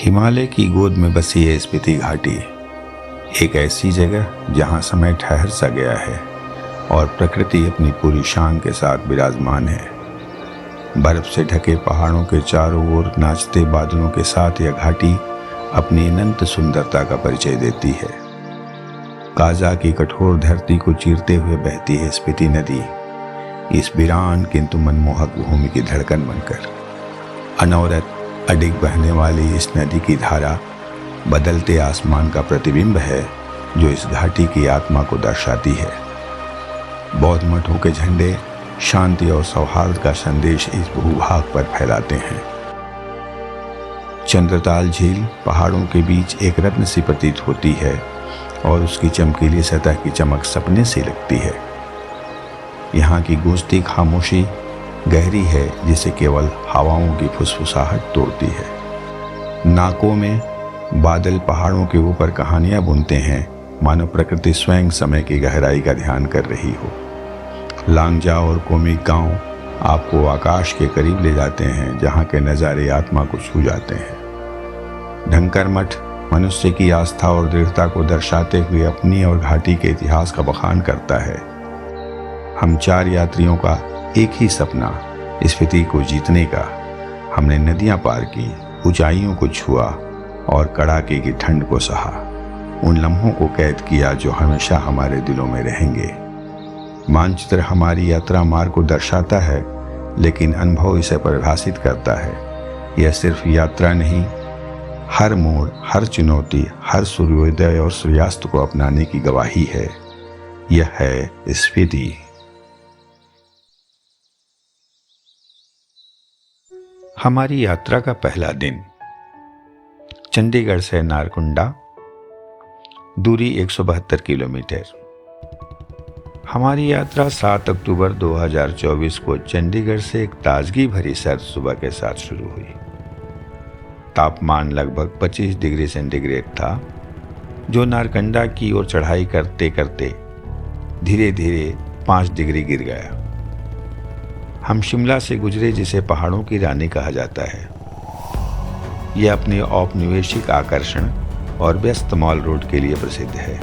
हिमालय की गोद में बसी है स्पीति घाटी, एक ऐसी जगह जहां समय ठहर सा गया है और प्रकृति अपनी पूरी शान के साथ विराजमान है। बर्फ से ढके पहाड़ों के चारों ओर नाचते बादलों के साथ यह घाटी अपनी अनंत सुंदरता का परिचय देती है। काजा की कठोर धरती को चीरते हुए बहती है स्पीति नदी, इस वीरान किंतु मनमोहक भूमि की धड़कन बनकर। अनवरत अडिग बहने वाली इस नदी की धारा बदलते आसमान का प्रतिबिंब है जो इस घाटी की आत्मा को दर्शाती है। बौद्ध मठों के झंडे शांति और सौहार्द का संदेश इस भूभाग पर फैलाते हैं। चंद्रताल झील पहाड़ों के बीच एक रत्न सी प्रतीत होती है और उसकी चमकीली सतह की चमक सपने सी लगती है। यहाँ की गूंजती खामोशी गहरी है जिसे केवल हवाओं की फुसफुसाहट तोड़ती है। नाकों में बादल पहाड़ों के ऊपर कहानियां बुनते हैं, मानो प्रकृति स्वयं समय की गहराई का ध्यान कर रही हो। लांगजा और कोमिक गांव आपको आकाश के करीब ले जाते हैं, जहां के नज़ारे आत्मा को छू जाते हैं। ढंकर मठ मनुष्य की आस्था और दृढ़ता को दर्शाते हुए अपनी और घाटी के इतिहास का बखान करता है। हम 4 यात्रियों का एक ही सपना, स्पीति को जीतने का। हमने नदियां पार की, ऊंचाइयों को छुआ और कड़ाके की ठंड को सहा। उन लम्हों को कैद किया जो हमेशा हमारे दिलों में रहेंगे। मानचित्र हमारी यात्रा मार्ग को दर्शाता है, लेकिन अनुभव इसे परिभाषित करता है। यह सिर्फ यात्रा नहीं, हर मोड़, हर चुनौती, हर सूर्योदय और सूर्यास्त को अपनाने की गवाही है। यह है स्पीति। हमारी यात्रा का पहला दिन। चंडीगढ़ से नारकुंडा, दूरी 172 किलोमीटर। हमारी यात्रा 7 अक्टूबर 2024 को चंडीगढ़ से एक ताजगी भरी सर्द सुबह के साथ शुरू हुई। तापमान लगभग 25 डिग्री सेंटीग्रेड था, जो नारकंडा की ओर चढ़ाई करते करते धीरे धीरे 5 डिग्री गिर गया। हम शिमला से गुजरे, जिसे पहाड़ों की रानी कहा जाता है। यह अपने औपनिवेशिक आकर्षण और व्यस्त मॉल रोड के लिए प्रसिद्ध है।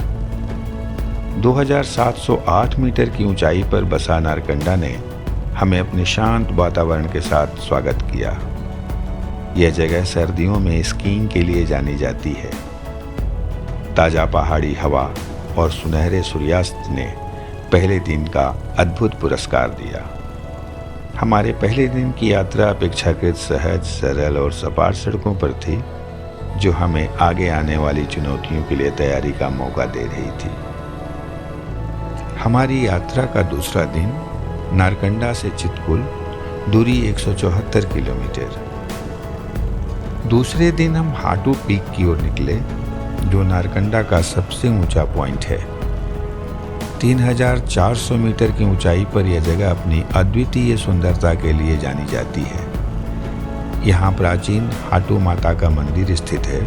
2708 मीटर की ऊंचाई पर बसा नारकंडा ने हमें अपने शांत वातावरण के साथ स्वागत किया। यह जगह सर्दियों में स्कीइंग के लिए जानी जाती है। ताज़ा पहाड़ी हवा और सुनहरे सूर्यास्त ने पहले दिन का अद्भुत पुरस्कार दिया। हमारे पहले दिन की यात्रा अपेक्षाकृत सहज, सरल और सपाट सड़कों पर थी, जो हमें आगे आने वाली चुनौतियों के लिए तैयारी का मौका दे रही थी। हमारी यात्रा का दूसरा दिन नारकंडा से चितकुल, दूरी 174 किलोमीटर। दूसरे दिन हम हाटू पीक की ओर निकले, जो नारकंडा का सबसे ऊंचा पॉइंट है। 3400 मीटर की ऊंचाई पर यह जगह अपनी अद्वितीय सुंदरता के लिए जानी जाती है। यहाँ प्राचीन हाटू माता का मंदिर स्थित है,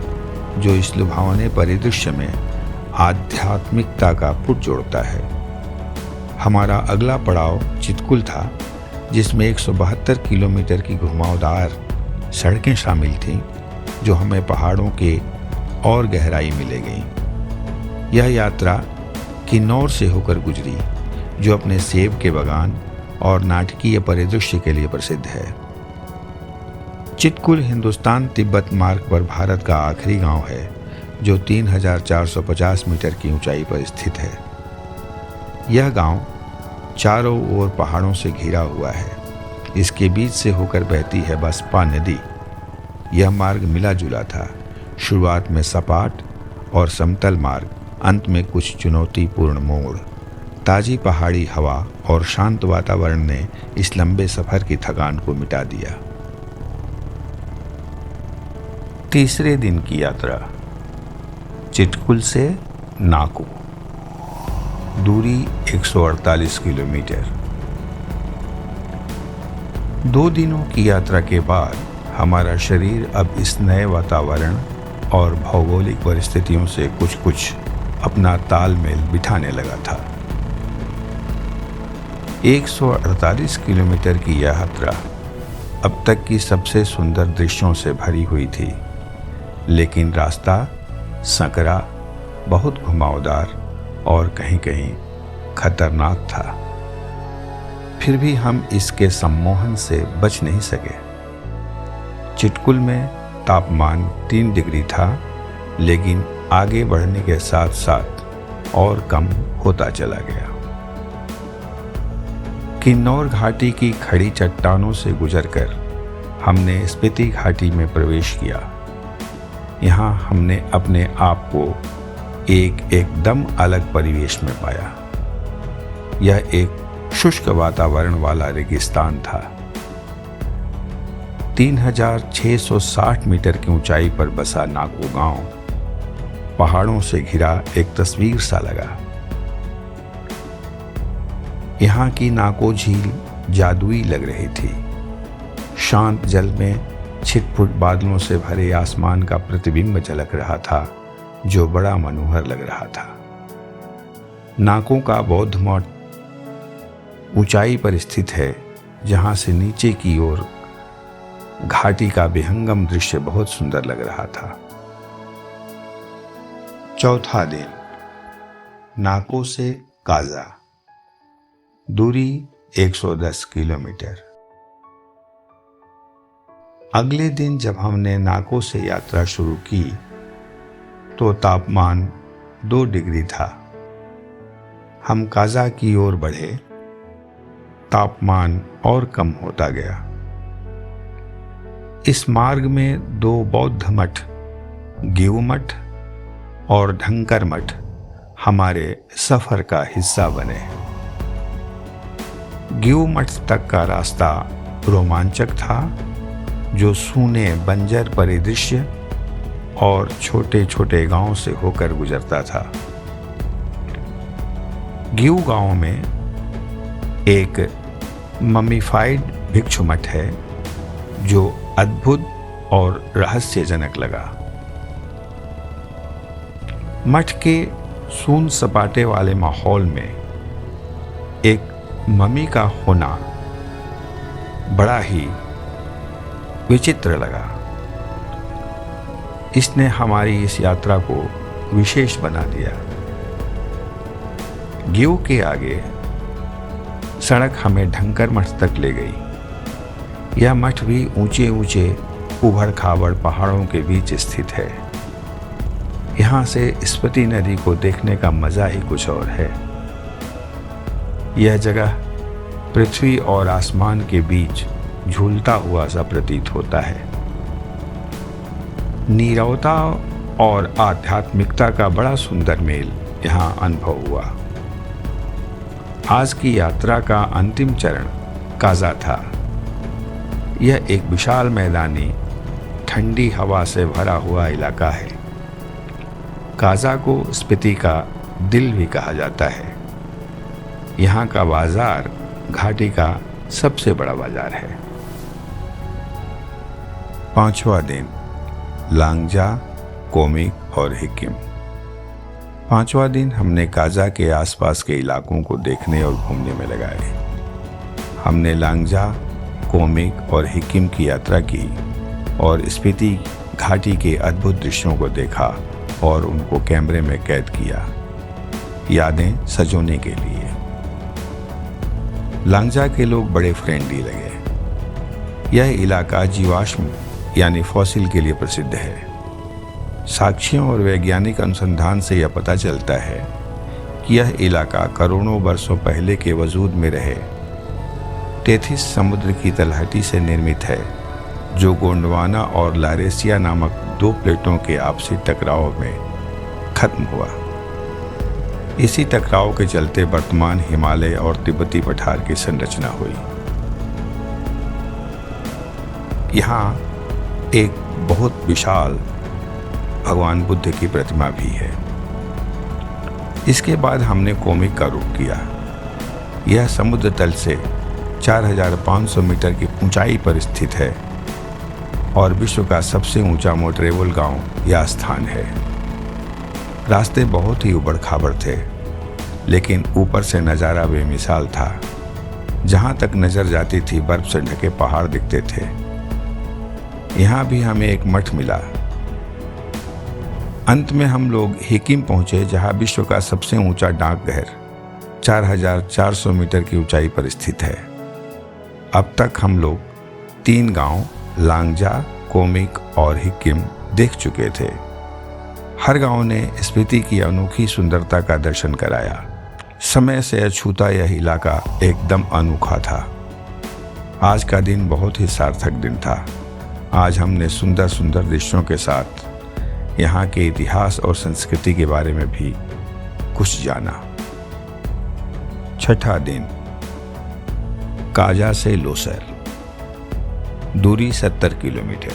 जो इस लुभावने परिदृश्य में आध्यात्मिकता का पुट जोड़ता है। हमारा अगला पड़ाव चितकुल था, जिसमें 172 किलोमीटर की घुमावदार सड़कें शामिल थीं, जो हमें पहाड़ों के और गहराई में ले गईं। यह यात्रा किन्नौर से होकर गुजरी, जो अपने सेब के बागान और नाटकीय परिदृश्य के लिए प्रसिद्ध है। चितकुल हिंदुस्तान तिब्बत मार्ग पर भारत का आखिरी गांव है, जो 3450 मीटर की ऊंचाई पर स्थित है। यह गांव चारों ओर पहाड़ों से घिरा हुआ है। इसके बीच से होकर बहती है बसपा नदी। यह मार्ग मिला जुला था, शुरुआत में सपाट और समतल मार्ग, अंत में कुछ चुनौतीपूर्ण मोड़। ताजी पहाड़ी हवा और शांत वातावरण ने इस लंबे सफर की थकान को मिटा दिया। तीसरे दिन की यात्रा। चितकुल से नाको, दूरी 148 किलोमीटर। 2 दिनों की यात्रा के बाद हमारा शरीर अब इस नए वातावरण और भौगोलिक परिस्थितियों से कुछ अपना तालमेल बिठाने लगा था। 148 किलोमीटर की यह यात्रा अब तक की सबसे सुंदर दृश्यों से भरी हुई थी। लेकिन रास्ता संकरा, बहुत घुमावदार और कहीं कहीं खतरनाक था। फिर भी हम इसके सम्मोहन से बच नहीं सके। चिटकुल में तापमान 3 डिग्री था, लेकिन आगे बढ़ने के साथ साथ और कम होता चला गया। किन्नौर घाटी की खड़ी चट्टानों से गुजरकर हमने स्पीति घाटी में प्रवेश किया। यहाँ हमने अपने आप को एकदम अलग परिवेश में पाया। यह एक शुष्क वातावरण वाला रेगिस्तान था। 3660 मीटर की ऊंचाई पर बसा नाको गांव पहाड़ों से घिरा एक तस्वीर सा लगा। यहाँ की नाको झील जादुई लग रही थी। शांत जल में छिटपुट बादलों से भरे आसमान का प्रतिबिंब झलक रहा था, जो बड़ा मनोहर लग रहा था। नाको का बौद्ध मठ ऊंचाई पर स्थित है, जहां से नीचे की ओर घाटी का विहंगम दृश्य बहुत सुंदर लग रहा था। चौथा दिन, नाको से काजा, दूरी 110 किलोमीटर। अगले दिन जब हमने नाको से यात्रा शुरू की तो तापमान 2 डिग्री था। हम काजा की ओर बढ़े, तापमान और कम होता गया। इस मार्ग में 2 बौद्ध मठ, गिव मठ और ढंकर मठ, हमारे सफर का हिस्सा बने। गिव मठ तक का रास्ता रोमांचक था, जो सूने बंजर परिदृश्य और छोटे छोटे गांव से होकर गुजरता था। गिव गांव में एक ममीफाइड भिक्षु मठ है, जो अद्भुत और रहस्यजनक लगा। मठ के सून सपाटे वाले माहौल में एक ममी का होना बड़ा ही विचित्र लगा। इसने हमारी इस यात्रा को विशेष बना दिया। गिव के आगे सड़क हमें ढंकर मठ तक ले गई। यह मठ भी ऊंचे ऊंचे उबड़ खाबड़ पहाड़ों के बीच स्थित है। यहाँ से स्पीति नदी को देखने का मजा ही कुछ और है। यह जगह पृथ्वी और आसमान के बीच झूलता हुआ सा प्रतीत होता है। नीरवता और आध्यात्मिकता का बड़ा सुंदर मेल यहाँ अनुभव हुआ। आज की यात्रा का अंतिम चरण काजा था। यह एक विशाल मैदानी, ठंडी हवा से भरा हुआ इलाका है। काजा को स्पीति का दिल भी कहा जाता है। यहाँ का बाजार घाटी का सबसे बड़ा बाजार है। 5वां दिन, लांगजा, कोमिक और हिकिम। 5वां दिन हमने काजा के आसपास के इलाकों को देखने और घूमने में लगाए। हमने लांगजा, कोमिक और हिकिम की यात्रा की और स्पीति घाटी के अद्भुत दृश्यों को देखा और उनको कैमरे में कैद किया, यादें सजोने के लिए। लांगजा के लोग बड़े फ्रेंडली लगे। यह इलाका जीवाश्म यानी फॉसिल के लिए प्रसिद्ध है। साक्ष्यों और वैज्ञानिक अनुसंधान से यह पता चलता है कि यह इलाका करोड़ों वर्षों पहले के वजूद में रहे टेथिस समुद्र की तलहटी से निर्मित है, जो गोंडवाना और लारेसिया नामक 2 प्लेटों के आपसी टकराव में खत्म हुआ। इसी टकराव के चलते वर्तमान हिमालय और तिब्बती पठार की संरचना हुई। यहाँ एक बहुत विशाल भगवान बुद्ध की प्रतिमा भी है। इसके बाद हमने कोमिक का रुख किया। यह समुद्र तल से 4500 मीटर की ऊंचाई पर स्थित है और विश्व का सबसे ऊंचा मोटरेबल गांव यह स्थान है। रास्ते बहुत ही उबड़ खाबड़ थे, लेकिन ऊपर से नज़ारा बेमिसाल था। जहाँ तक नज़र जाती थी बर्फ से ढके पहाड़ दिखते थे। यहाँ भी हमें एक मठ मिला, अंत में हम लोग हिकिम पहुंचे, जहां विश्व का सबसे ऊंचा डाकघर 4,400 मीटर की ऊंचाई पर स्थित है। अब तक हम लोग 3 गांव लांगजा, कोमिक और हिकिम देख चुके थे। हर गांव ने स्पीति की अनोखी सुंदरता का दर्शन कराया। समय से अछूता यह इलाका एकदम अनोखा था। आज का दिन बहुत ही सार्थक दिन था। आज हमने सुंदर सुंदर दृश्यों के साथ यहाँ के इतिहास और संस्कृति के बारे में भी कुछ जाना। छठा दिन, काजा से लोसर, दूरी 70 किलोमीटर।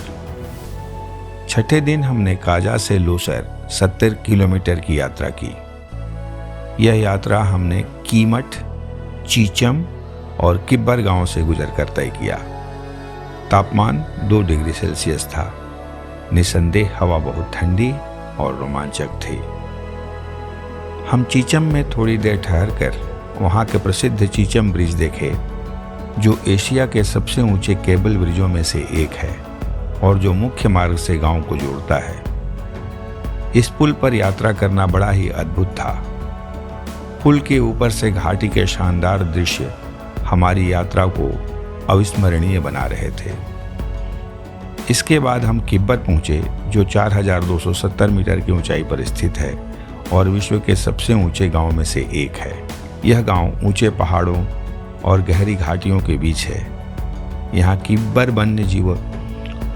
छठे दिन हमने काजा से लोसर 70 किलोमीटर की यात्रा की। यह यात्रा हमने कीमठ, चीचम और किब्बर गांव से गुजरकर तय किया। तापमान 2 डिग्री सेल्सियस था। निसंदेह हवा बहुत ठंडी और रोमांचक थी। हम चीचम में थोड़ी देर ठहरकर वहाँ के प्रसिद्ध चीचम ब्रिज देखे, जो एशिया के सबसे ऊंचे केबल ब्रिजों में से एक है और जो मुख्य मार्ग से गांव को जोड़ता है। इस पुल पर यात्रा करना बड़ा ही अद्भुत था। पुल के ऊपर से घाटी के शानदार दृश्य हमारी यात्रा को अविस्मरणीय बना रहे थे। इसके बाद हम किब्बर पहुंचे, जो 4,270 मीटर की ऊंचाई पर स्थित है और विश्व के सबसे ऊंचे गांव में से एक है। यह गांव ऊंचे पहाड़ों और गहरी घाटियों के बीच है। यहाँ किब्बर वन्य जीव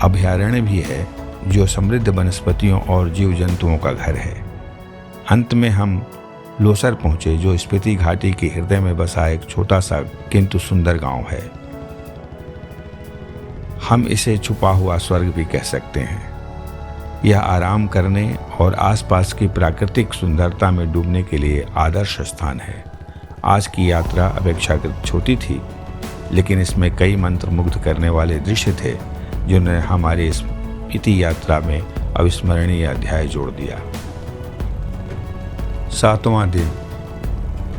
अभयारण्य भी है, जो समृद्ध वनस्पतियों और जीव जंतुओं का घर है। अंत में हम लोसर पहुंचे, जो स्पीति घाटी के हृदय में बसा एक छोटा सा किंतु सुंदर गांव है। हम इसे छुपा हुआ स्वर्ग भी कह सकते हैं। यह आराम करने और आसपास की प्राकृतिक सुंदरता में डूबने के लिए आदर्श स्थान है। आज की यात्रा अपेक्षाकृत छोटी थी, लेकिन इसमें कई मंत्रमुग्ध करने वाले दृश्य थे, जिन्होंने हमारी इस स्पीति यात्रा में अविस्मरणीय अध्याय जोड़ दिया। 7वां दिन,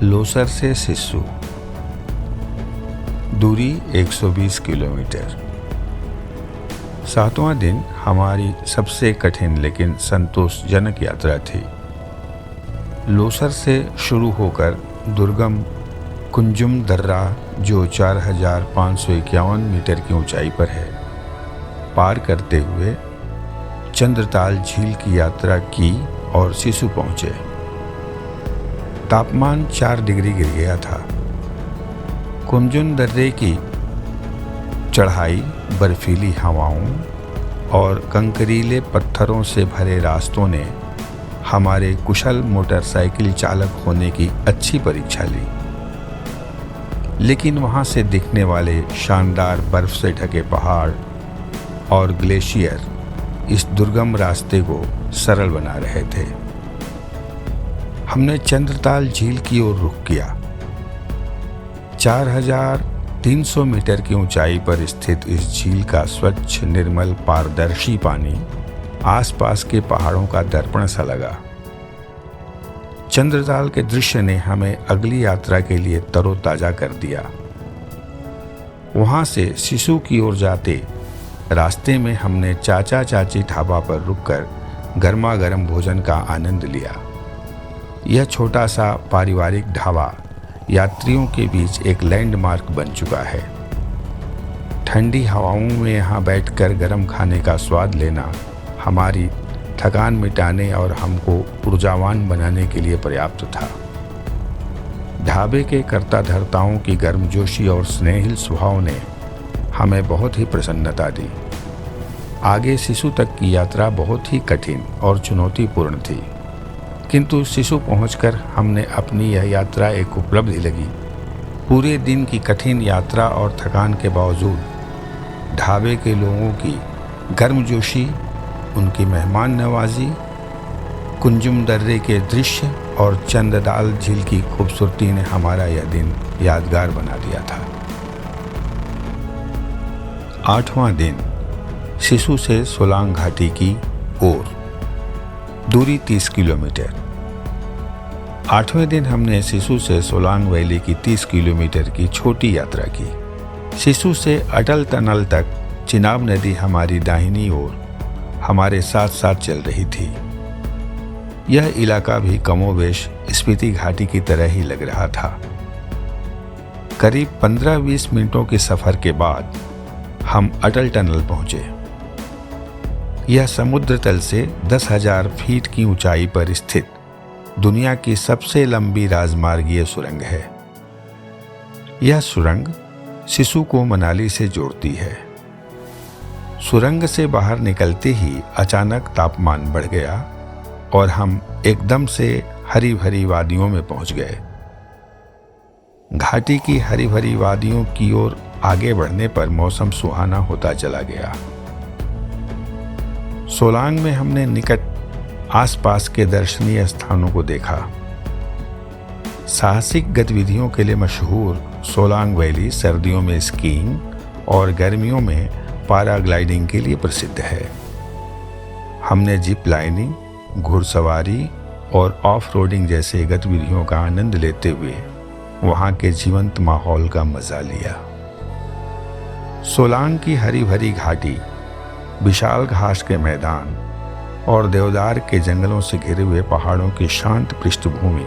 लोसर से सिस्सू, दूरी 120 किलोमीटर। 7वां दिन हमारी सबसे कठिन लेकिन संतोषजनक यात्रा थी। लोसर से शुरू होकर दुर्गम कुंजुम दर्रा, जो 4,551 मीटर की ऊंचाई पर है, पार करते हुए चंद्रताल झील की यात्रा की और सिस्सू पहुंचे। तापमान 4 डिग्री गिर गया था। कुंजुम दर्रे की चढ़ाई बर्फीली हवाओं और कंकरीले पत्थरों से भरे रास्तों ने हमारे कुशल मोटरसाइकिल चालक होने की अच्छी परीक्षा ली। लेकिन वहां से दिखने वाले शानदार बर्फ से ढके पहाड़ और ग्लेशियर इस दुर्गम रास्ते को सरल बना रहे थे। हमने चंद्रताल झील की ओर रुख किया। 4,300 मीटर की ऊंचाई पर स्थित इस झील का स्वच्छ, निर्मल, पारदर्शी पानी आसपास के पहाड़ों का दर्पण सा लगा। चंद्रताल के दृश्य ने हमें अगली यात्रा के लिए तरोताजा कर दिया। वहां से सिस्सू की ओर जाते रास्ते में हमने चाचा चाची ढाबा पर रुककर गर्मा गर्म भोजन का आनंद लिया। यह छोटा सा पारिवारिक ढाबा यात्रियों के बीच एक लैंडमार्क बन चुका है। ठंडी हवाओं में यहाँ बैठकर गर्म खाने का स्वाद लेना हमारी थकान मिटाने और हमको ऊर्जावान बनाने के लिए पर्याप्त था। ढाबे के कर्ता धर्ताओं की गर्मजोशी और स्नेहिल स्वभाव ने हमें बहुत ही प्रसन्नता दी। आगे सिस्सू तक की यात्रा बहुत ही कठिन और चुनौतीपूर्ण थी, किंतु सिस्सू पहुंचकर हमने अपनी यह यात्रा एक उपलब्धि लगी। पूरे दिन की कठिन यात्रा और थकान के बावजूद ढाबे के लोगों की गर्मजोशी, उनकी मेहमान नवाजी, कुंजुम दर्रे के दृश्य और चंद्रताल झील की खूबसूरती ने हमारा यह दिन यादगार बना दिया था। 8वां दिन, सिस्सू से सोलांग घाटी की ओर, दूरी 30 किलोमीटर। 8वें दिन हमने सिस्सू से सोलांग वैली की 30 किलोमीटर की छोटी यात्रा की। सिस्सू से अटल टनल तक चिनाब नदी हमारी दाहिनी ओर हमारे साथ साथ चल रही थी। यह इलाका भी कमोवेश स्पीति घाटी की तरह ही लग रहा था। करीब 15-20 मिनटों के सफर के बाद हम अटल टनल पहुंचे। यह समुद्र तल से 10,000 फीट की ऊंचाई पर स्थित दुनिया की सबसे लंबी राजमार्गीय सुरंग है। यह सुरंग सिसु को मनाली से जोड़ती है। सुरंग से बाहर निकलते ही अचानक तापमान बढ़ गया और हम एकदम से हरी भरी वादियों में पहुंच गए। घाटी की हरी भरी वादियों की ओर आगे बढ़ने पर मौसम सुहाना होता चला गया। सोलांग में हमने निकट आसपास के दर्शनीय स्थानों को देखा। साहसिक गतिविधियों के लिए मशहूर सोलांग वैली सर्दियों में स्कीइंग और गर्मियों में पैराग्लाइडिंग के लिए प्रसिद्ध है। हमने जिप लाइनिंग, घुड़सवारी और ऑफ रोडिंग जैसे गतिविधियों का आनंद लेते हुए वहां के जीवंत माहौल का मजा लिया। सोलांग की हरी भरी घाटी, विशाल घास के मैदान और देवदार के जंगलों से घिरे हुए पहाड़ों की शांत पृष्ठभूमि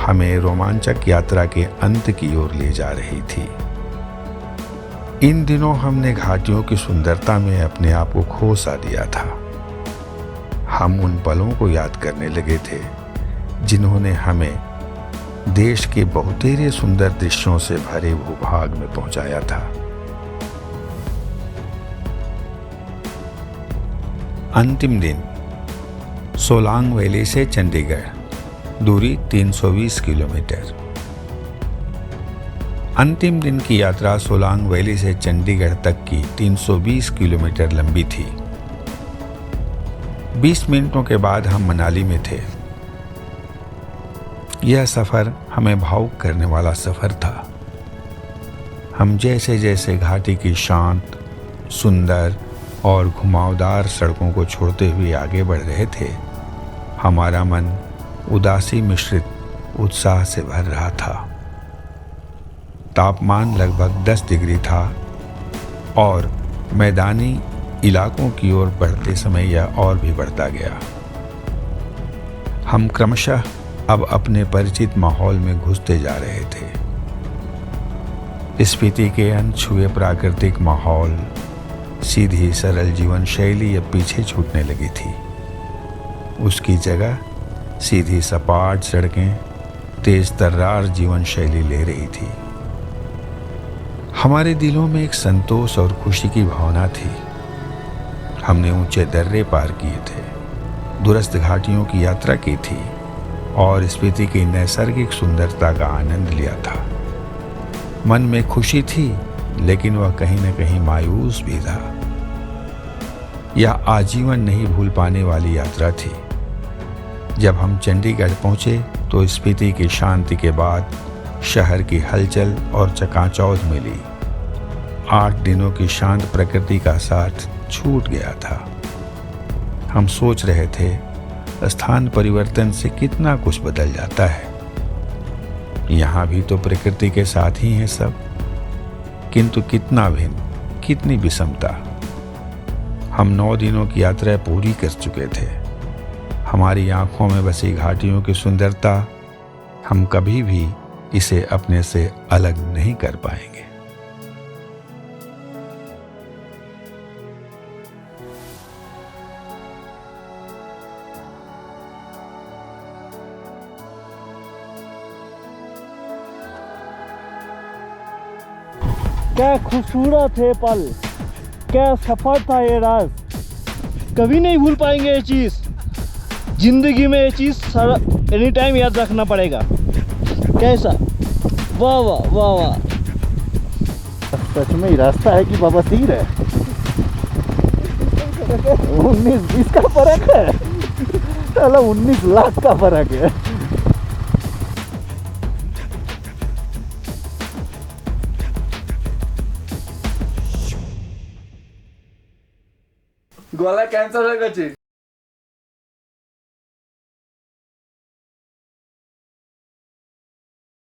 हमें रोमांचक यात्रा के अंत की ओर ले जा रही थी। इन दिनों हमने घाटियों की सुंदरता में अपने आप को खो सा दिया था। हम उन पलों को याद करने लगे थे जिन्होंने हमें देश के बहुतेरे सुंदर दृश्यों से भरे भूभाग में पहुंचाया था। अंतिम दिन सोलांग वैली से चंडीगढ़, दूरी 320 किलोमीटर। अंतिम दिन की यात्रा सोलांग वैली से चंडीगढ़ तक की 320 किलोमीटर लंबी थी। 20 मिनटों के बाद हम मनाली में थे। यह सफर हमें भावुक करने वाला सफर था। हम जैसे जैसे घाटी की शांत, सुंदर और घुमावदार सड़कों को छोड़ते हुए आगे बढ़ रहे थे, हमारा मन उदासी मिश्रित उत्साह से भर रहा था। तापमान लगभग 10 डिग्री था और मैदानी इलाकों की ओर बढ़ते समय यह और भी बढ़ता गया। हम क्रमशः अब अपने परिचित माहौल में घुसते जा रहे थे। स्पीति के अनछुए प्राकृतिक माहौल, सीधी सरल जीवन शैली अब पीछे छूटने लगी थी। उसकी जगह सीधी सपाट सड़कें, तेज तर्रार जीवन शैली ले रही थी। हमारे दिलों में एक संतोष और खुशी की भावना थी। हमने ऊंचे दर्रे पार किए थे, दूरस्थ घाटियों की यात्रा की थी और स्पीति की नैसर्गिक सुंदरता का आनंद लिया था। मन में खुशी थी, लेकिन वह कहीं न कहीं मायूस भी था। यह आजीवन नहीं भूल पाने वाली यात्रा थी। जब हम चंडीगढ़ पहुंचे तो स्पीति की शांति के बाद शहर की हलचल और चकाचौंध मिली। 8 दिनों की शांत प्रकृति का साथ छूट गया था। हम सोच रहे थे, स्थान परिवर्तन से कितना कुछ बदल जाता है। यहाँ भी तो प्रकृति के साथ ही है सब, किंतु कितना भिन्न, कितनी विषमता। हम 9 दिनों की यात्रा पूरी कर चुके थे। हमारी आंखों में बसी घाटियों की सुंदरता, हम कभी भी इसे अपने से अलग नहीं कर पाएंगे। क्या खूबसूरत है पल, क्या सफर था ये राज। कभी नहीं भूल पाएंगे ये चीज़। जिंदगी में ये चीज़ सारा एनी टाइम याद रखना पड़ेगा। कैसा, वाह वाह वाह वाह। सच में ही रास्ता है कि बाबा सिर है। 19-20 का फर्क है, चलो 19 लाख का फर्क है। গলা ক্যান্সার হয়ে গেছে।